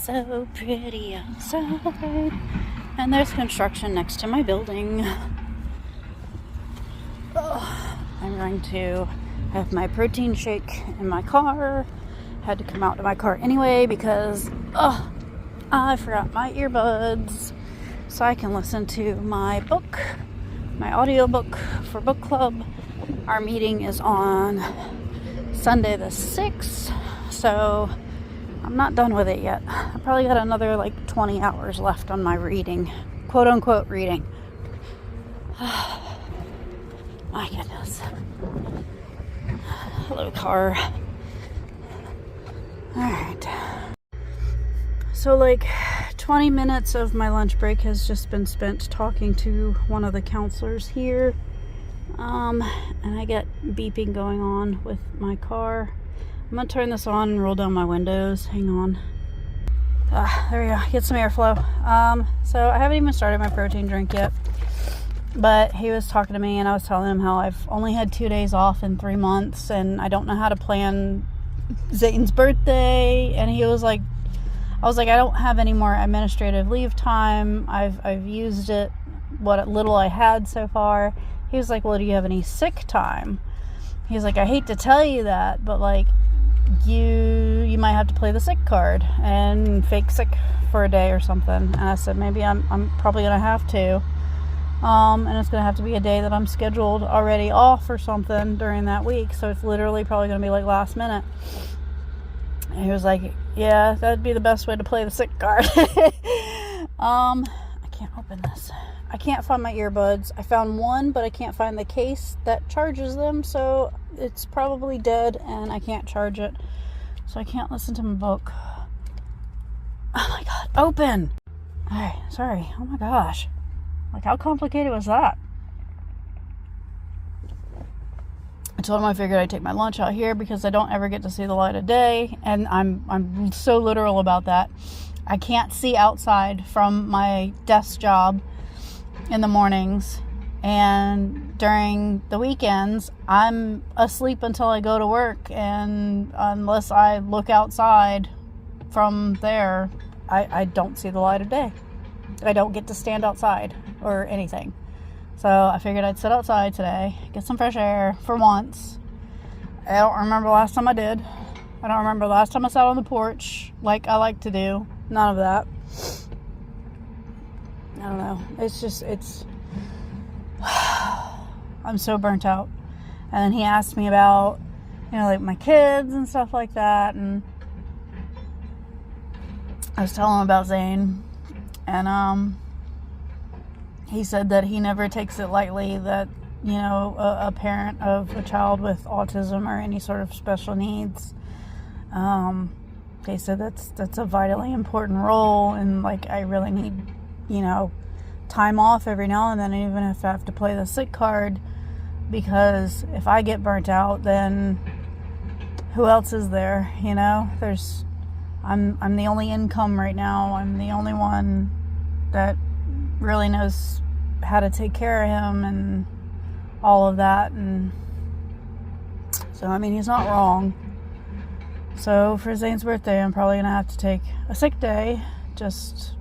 so pretty outside. And there's construction next to my building. I'm going to have my protein shake in my car. Had to come out to my car anyway because I forgot my earbuds. So I can listen to my book, my audiobook for book club. Our meeting is on Sunday the 6th. So I'm not done with it yet. I probably got another 20 hours left on my reading, quote unquote reading. My goodness. Hello, car. Alright. So 20 minutes of my lunch break has just been spent talking to one of the counselors here. And I get beeping going on with my car. I'm gonna turn this on and roll down my windows. Hang on. There we go. Get some airflow. So I haven't even started my protein drink yet. But he was talking to me and I was telling him how I've only had 2 days off in 3 months and I don't know how to plan Zayden's birthday. And he was like, I was like, I don't have any more administrative leave time. I've used it, what little I had so far. He was like, well, do you have any sick time? He's like, I hate to tell you that, but you might have to play the sick card and fake sick for a day or something. And I said, maybe I'm probably gonna have to. And it's gonna have to be a day that I'm scheduled already off or something during that week. So it's literally probably gonna be last minute. And he was like, yeah, that'd be the best way to play the sick card. I can't open this. I can't find my earbuds. I found one, but I can't find the case that charges them, so it's probably dead and I can't charge it. So I can't listen to my book. Oh my god, open! Alright, sorry. Oh my gosh. How complicated was that? I told him I figured I'd take my lunch out here because I don't ever get to see the light of day, and I'm so literal about that. I can't see outside from my desk job in the mornings, and during the weekends I'm asleep until I go to work, and unless I look outside from there, I don't see the light of day. I don't get to stand outside or anything. So I figured I'd sit outside today, get some fresh air for once. I don't remember the last time I did. I don't remember the last time I sat on the porch like I like to do. None of that. I don't know. It's I'm so burnt out. And then he asked me about, my kids and stuff like that. And I was telling him about Zane. And, he said that he never takes it lightly that, a parent of a child with autism or any sort of special needs, they said that's a vitally important role, and I really need, time off every now and then, even if I have to play the sick card, because if I get burnt out, then who else is there? I'm the only income right now. I'm the only one that really knows how to take care of him and all of that. And so, he's not wrong. So for Zane's birthday, I'm probably going to have to take a sick day just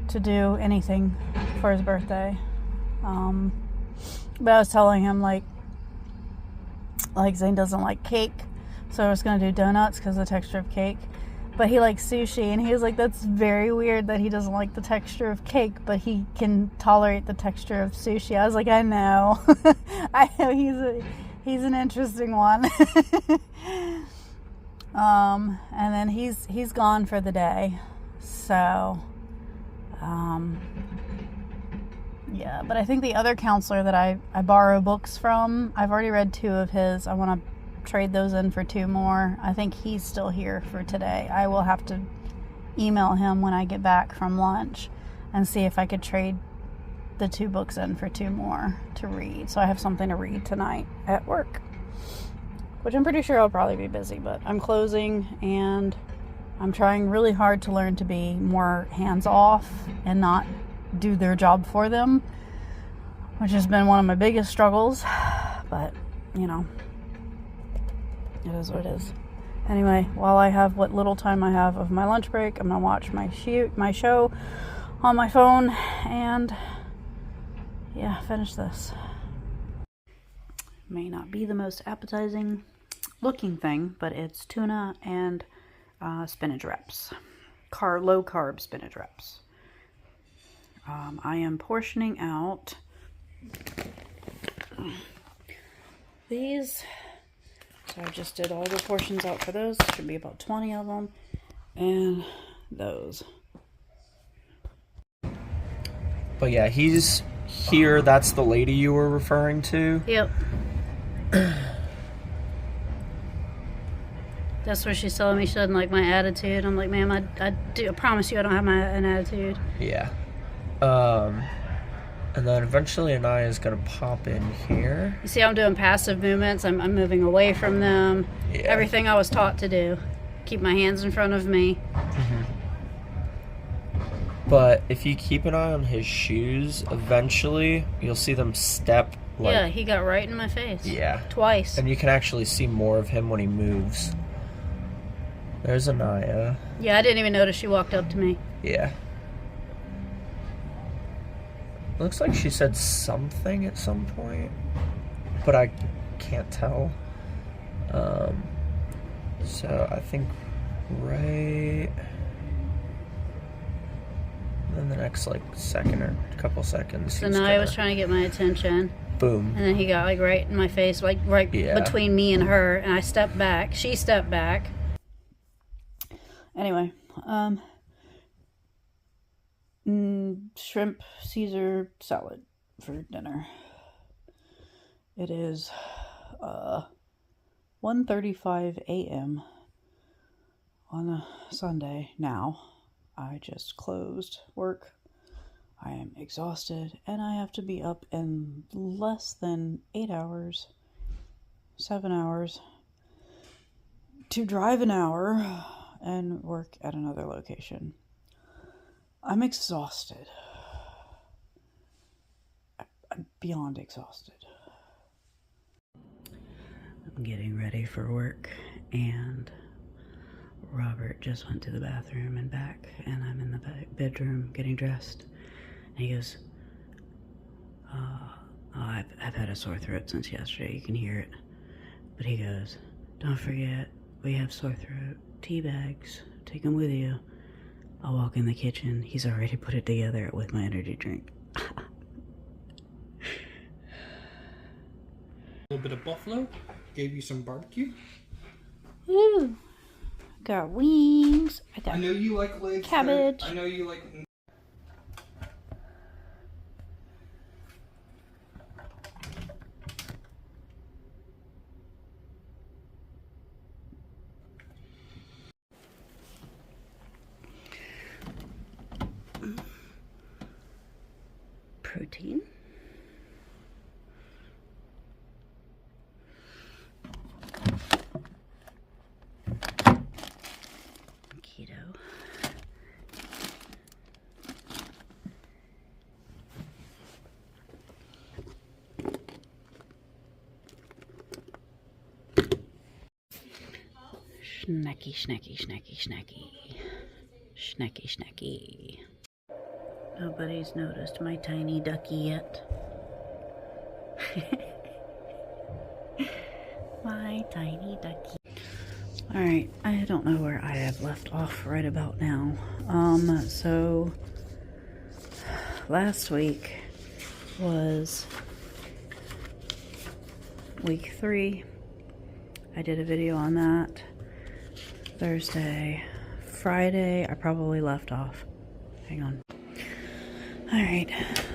to do anything for his birthday. But I was telling him, Zane doesn't like cake, so I was going to do donuts because of the texture of cake. But he likes sushi, and he was like, that's very weird that he doesn't like the texture of cake, but he can tolerate the texture of sushi. I was like, I know. I know he's an interesting one. And then he's gone for the day. So, yeah. But I think the other counselor that I borrow books from, I've already read 2 of his. I want to trade those in for 2 more. I think he's still here for today. I will have to email him when I get back from lunch and see if I could trade the 2 books in for 2 more to read, so I have something to read tonight at work, which I'm pretty sure I'll probably be busy, but I'm closing and I'm trying really hard to learn to be more hands-off and not do their job for them, which has been one of my biggest struggles. But, it is what it is. Anyway, while I have what little time I have of my lunch break, I'm gonna watch my show on my phone and yeah, finish this. May not be the most appetizing looking thing, but it's tuna and spinach wraps. Low carb spinach wraps. I am portioning out these. So I just did all the portions out for those. Should be about 20 of them. And those. But yeah, he's here. That's the lady you were referring to. Yep. That's what she's telling me. She doesn't like my attitude. I'm like, ma'am, I promise you I don't have an attitude. Yeah. And then eventually Anaya's gonna pop in here. You see, I'm doing passive movements. I'm moving away from them. Yeah. Everything I was taught to do. Keep my hands in front of me. Mm-hmm. But if you keep an eye on his shoes, eventually you'll see them step. Yeah, he got right in my face. Yeah. Twice. And you can actually see more of him when he moves. There's Anaya. Yeah, I didn't even notice she walked up to me. Yeah. Looks like she said something at some point, but I can't tell. So I think right in the next like second or couple seconds. So Naya was trying to get my attention. Boom. And then he got like right in my face, like right between me and her, and I stepped back. She stepped back. Anyway, shrimp Caesar salad for dinner. It is 1:35 a.m. on a Sunday now. I just closed work. I am exhausted and I have to be up in less than 8 hours, 7 hours, to drive an hour and work at another location. I'm exhausted. I'm beyond exhausted. I'm getting ready for work and Robert just went to the bathroom and back, and I'm in the bedroom getting dressed. And he goes, I've had a sore throat since yesterday. You can hear it. But he goes, don't forget, we have sore throat tea bags. Take them with you. I'll walk in the kitchen. He's already put it together with my energy drink. A little bit of buffalo. Gave you some barbecue. Ooh. Got wings. I know you like legs. Cabbage. I know you like. Protein. Keto. Snacky, snacky, snacky, snacky. Snacky, snacky. Nobody's noticed my tiny ducky yet. My tiny ducky. Alright, I don't know where I have left off right about now. So last week was week 3. I did a video on that. Thursday, Friday, I probably left off. Hang on. Alright,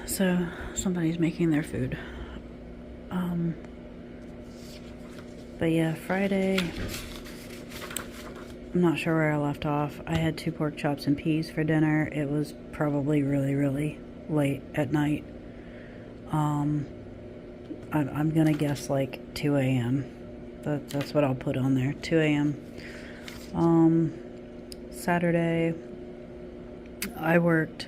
so somebody's making their food. But yeah, Friday, I'm not sure where I left off. I had 2 pork chops and peas for dinner. It was probably really, really late at night. I'm gonna guess like 2 a.m. That's what I'll put on there, 2 a.m. Saturday, I worked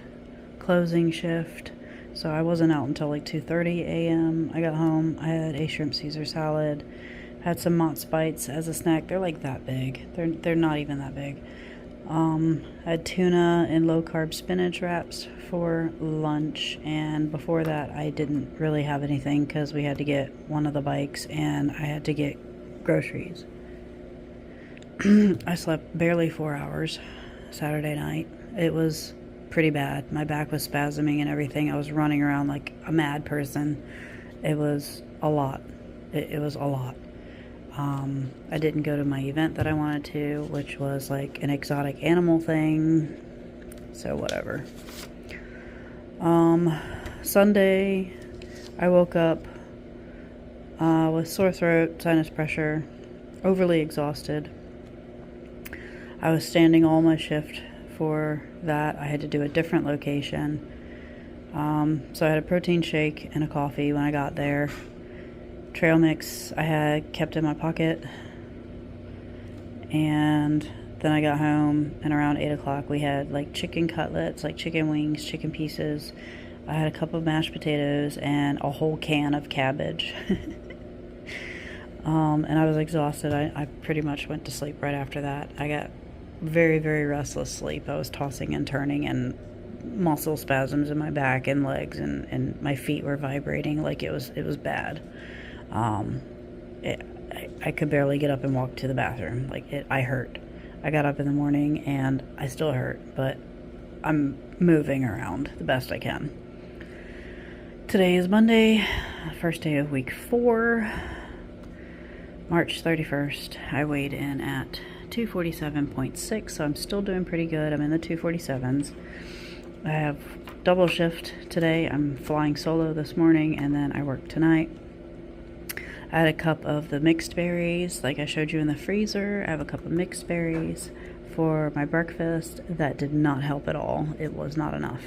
closing shift, so I wasn't out until like 2:30 a.m. I got home, I had a shrimp Caesar salad, Had some Mott's Bites as a snack. They're like that big. They're not even that big. I had tuna and low-carb spinach wraps for lunch, and before that I didn't really have anything because we had to get one of the bikes and I had to get groceries. I slept barely 4 hours Saturday night. It was pretty bad. My back was spasming and everything. I was running around like a mad person. It was a lot. It was a lot. I didn't go to my event that I wanted to, which was like an exotic animal thing. So whatever. Sunday, I woke up with sore throat, sinus pressure, overly exhausted. I was standing all my shift for that. I had to do a different location. So I had a protein shake and a coffee when I got there. Trail mix I had kept in my pocket. And then I got home, and around 8 o'clock we had like chicken cutlets, like chicken wings, chicken pieces. I had a cup of mashed potatoes and a whole can of cabbage. And I was exhausted. I pretty much went to sleep right after that. I got very, very restless sleep. I was tossing and turning, and muscle spasms in my back and legs, and my feet were vibrating like it was bad. I could barely get up and walk to the bathroom. I hurt. I got up in the morning and I still hurt, but I'm moving around the best I can. Today is Monday, first day of week 4, March 31st. I weighed in at 247.6, so I'm still doing pretty good. I'm in the 247s. I have double shift today. I'm flying solo this morning, and then I work tonight. I had a cup of the mixed berries, like I showed you in the freezer. I have a cup of mixed berries for my breakfast. That did not help at all. It was not enough.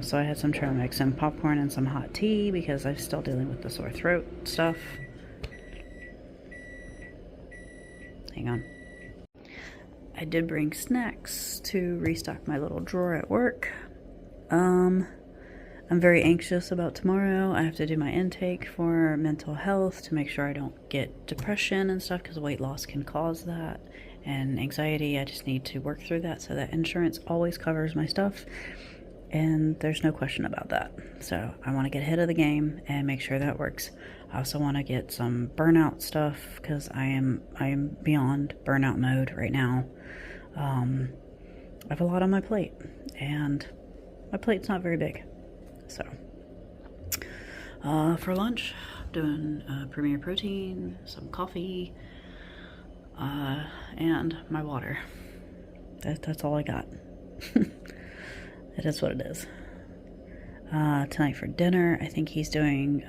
So I had some trail mix and popcorn and some hot tea because I'm still dealing with the sore throat stuff. Hang on. I did bring snacks to restock my little drawer at work. I'm very anxious about tomorrow. I have to do my intake for mental health to make sure I don't get depression and stuff, because weight loss can cause that, and anxiety. I just need to work through that so that insurance always covers my stuff, and there's no question about that. So I want to get ahead of the game and make sure that works. I also want to get some burnout stuff because I am beyond burnout mode right now. I have a lot on my plate, and my plate's not very big. So, for lunch, I'm doing Premier Protein, some coffee, and my water. That's all I got. It is what it is. Tonight for dinner, I think he's doing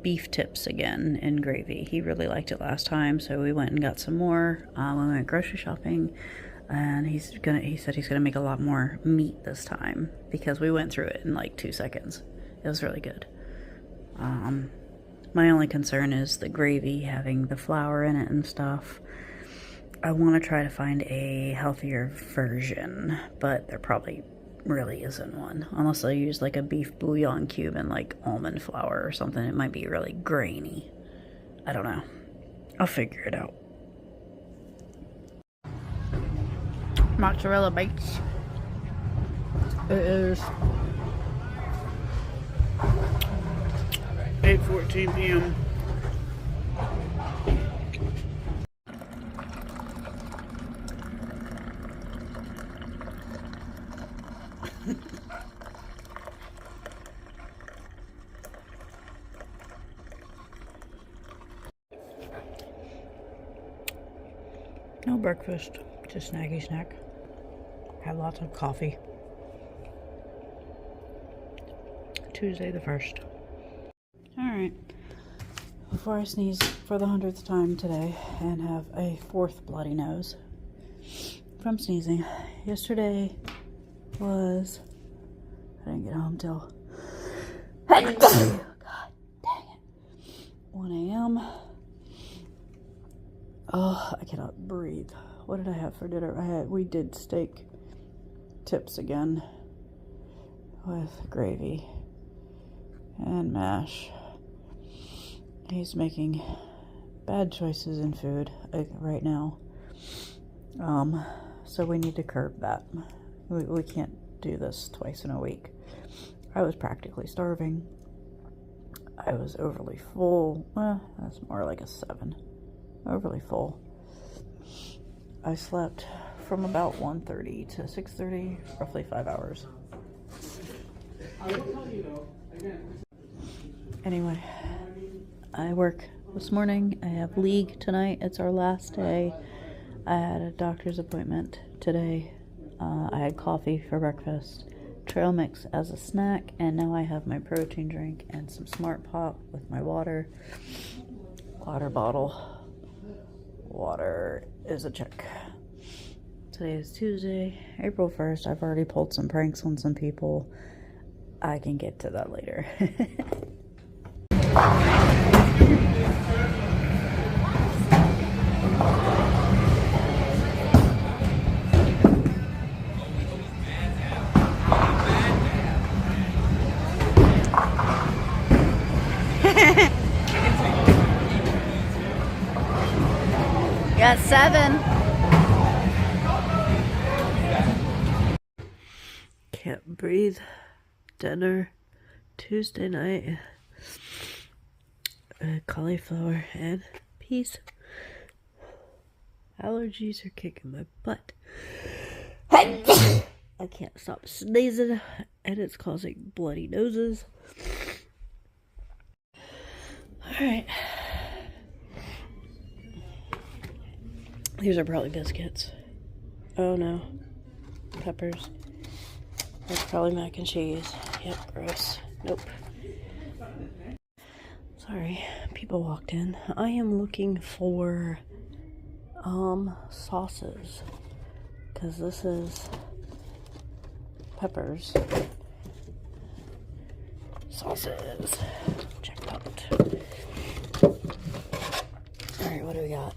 beef tips again in gravy. He really liked it last time, so we went and got some more when we went grocery shopping. And he said he's gonna make a lot more meat this time because we went through it in like 2 seconds. It was really good. My only concern is the gravy having the flour in it and stuff. I want to try to find a healthier version, but there probably really isn't one unless I use like a beef bouillon cube and like almond flour or something. It might be really grainy. I don't know. I'll figure it out. Mozzarella bites. It is 8:14 p.m. No breakfast, just snaggy snack. Had lots of coffee. Tuesday the 1st. Alright. Before I sneeze for the 100th time today and have a 4th bloody nose from sneezing. Yesterday was... I didn't get home till... God dang it. 1 a.m. Oh, I cannot breathe. What did I have for dinner? We did steak tips again with gravy and mash. He's making bad choices in food right now. So we need to curb that. We can't do this twice in a week. I was practically starving. I was overly full. Well, that's more like a 7. Overly full. I slept from about 1:30 to 6:30, roughly 5 hours. Anyway, I work this morning. I have league tonight. It's our last day. I had a doctor's appointment today. I had coffee for breakfast, trail mix as a snack, and now I have my protein drink and some Smart Pop with my water bottle. Water is a check. Today is Tuesday, April 1st. I've already pulled some pranks on some people. I can get to that later. Got 7. Can't breathe. Dinner Tuesday night. Cauliflower and peas. Allergies are kicking my butt. I can't stop sneezing, and it's causing bloody noses. Alright. These are probably biscuits. Oh no. Peppers. That's probably mac and cheese. Yep, gross. Nope. Sorry, people walked in. I am looking for sauces, because this is peppers. Sauces. Checked out. Alright, what do we got?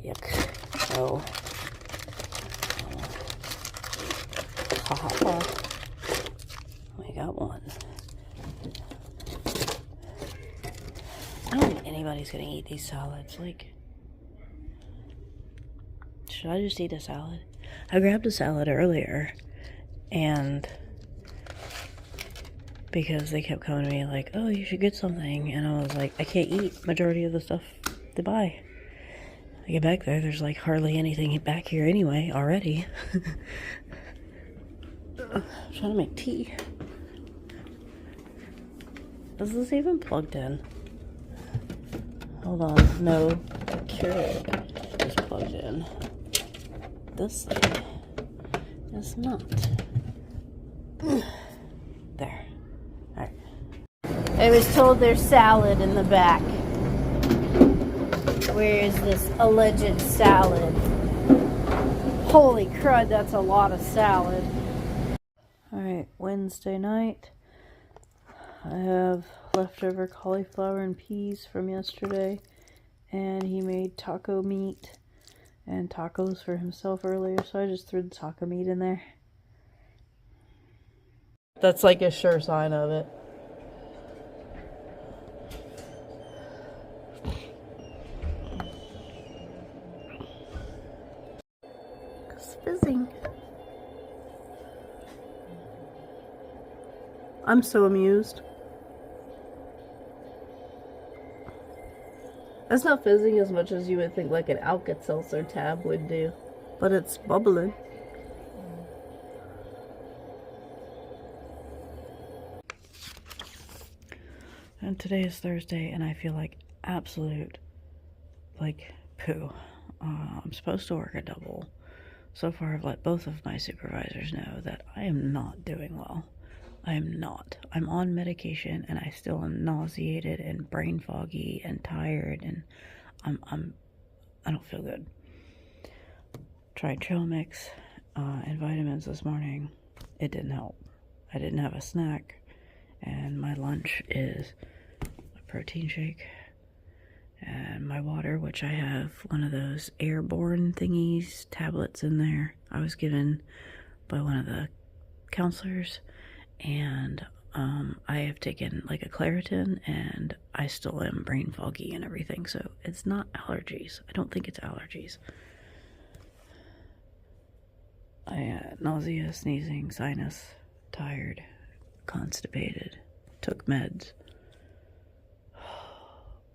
Yuck. Oh. Ha. We got one. I don't think anybody's gonna eat these salads. Like, should I just eat a salad? I grabbed a salad earlier, and because they kept coming to me like, oh, you should get something, and I was like, I can't eat majority of the stuff they buy. I get back there, there's like hardly anything back here anyway already. I'm trying to make tea. Is this even plugged in? Hold on, no. The Keurig is plugged in. This thing is not. There. Alright. I was told there's salad in the back. Where is this alleged salad? Holy crud, that's a lot of salad. Alright, Wednesday night. I have leftover cauliflower and peas from yesterday, and he made taco meat and tacos for himself earlier, so I just threw the taco meat in there. That's like a sure sign of it. It's fizzing. I'm so amused. It's not fizzing as much as you would think like an Alka-Seltzer tab would do. But it's bubbling. And today is Thursday, and I feel like absolute, like, poo. I'm supposed to work a double. So far, I've let both of my supervisors know that I am not doing well. I am not. I'm on medication, and I still am nauseated and brain foggy and tired, and I don't feel good. Tried trail mix and vitamins this morning. It didn't help. I didn't have a snack, and my lunch is a protein shake and my water, which I have one of those airborne thingies, tablets in there. I was given by one of the counselors, and I have taken like a Claritin and I still am brain foggy and everything, so it's not allergies. I don't think it's allergies. I had nausea, sneezing, sinus, tired, constipated, took meds.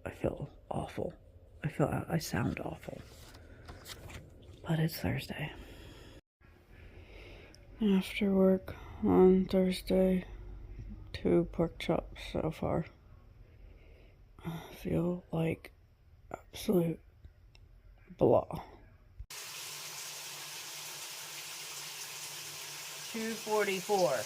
I feel awful. I sound awful. But it's Thursday. After work on Thursday, 2 pork chops so far. I feel like absolute blah. 2:44.